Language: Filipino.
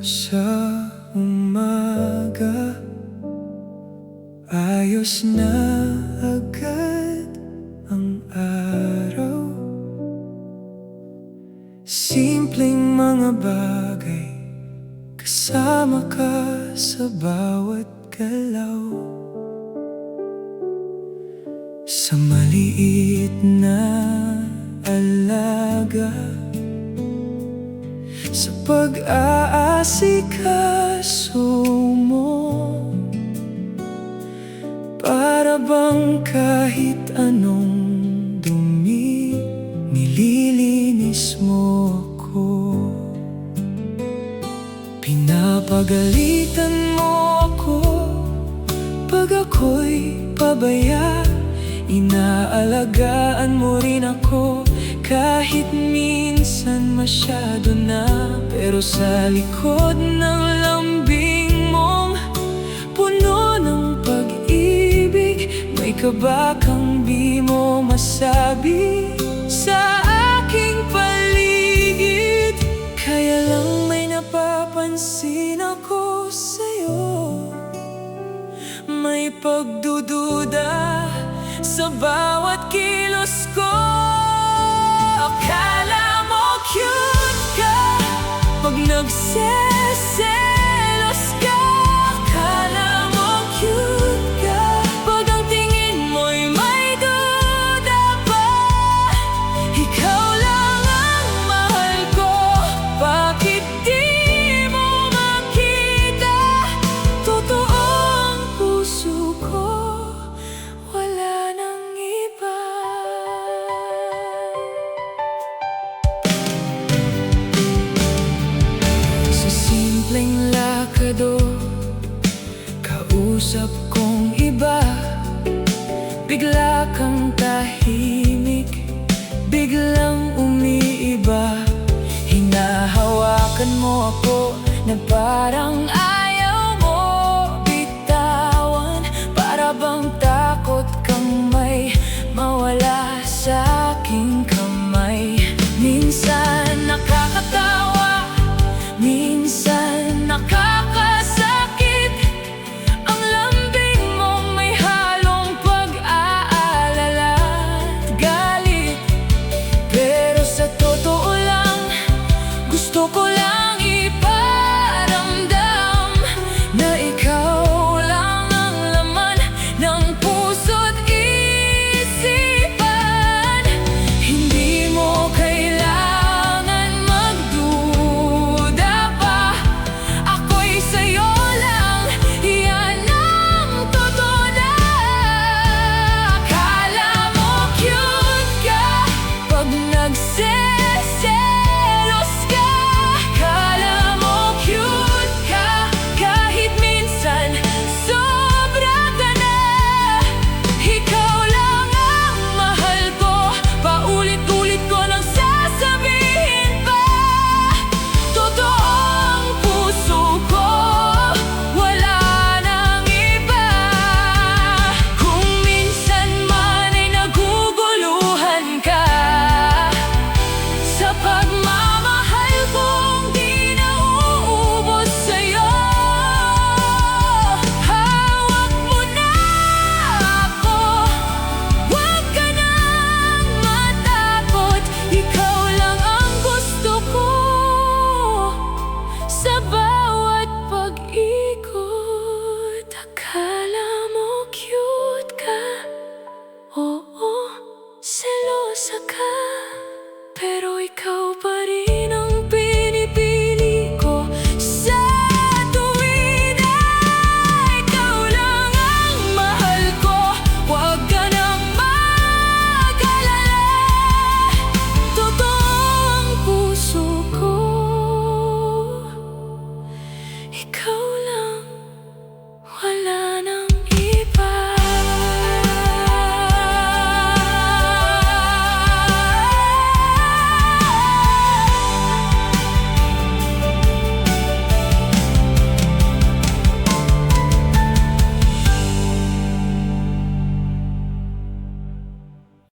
sa umaga, ayos na agad ang araw. Simpleng mga bagay, kasama ka sa bawat galaw. Sa maliit na alaga, sa pag-aasikaso mo, para bang kahit anong dumi, nililinis mo ako. Pinapagalitan mo ako pag ako'y pabaya, inaalagaan mo rin ako kahit minsan masyado na. Pero sa likod ng lambing mong puno ng pag-ibig, may kabakang di mo masabi sa aking paligid. Kaya lang may napapansin ako sa'yo, may pagdududa sa bawat kilos ko. Akala mo cute ka pag nagseselos ka. Akala mo cute ka pag ang tingin mo'y may duda pa. Ikaw lang ang mahal ko, bakit di mo makita? Totoo ang puso ko, wala nang iba. Sa simpleng lakado, kausap kong iba, bigla kang tahimik, biglang umiiba. Hinahawakan mo ako na parang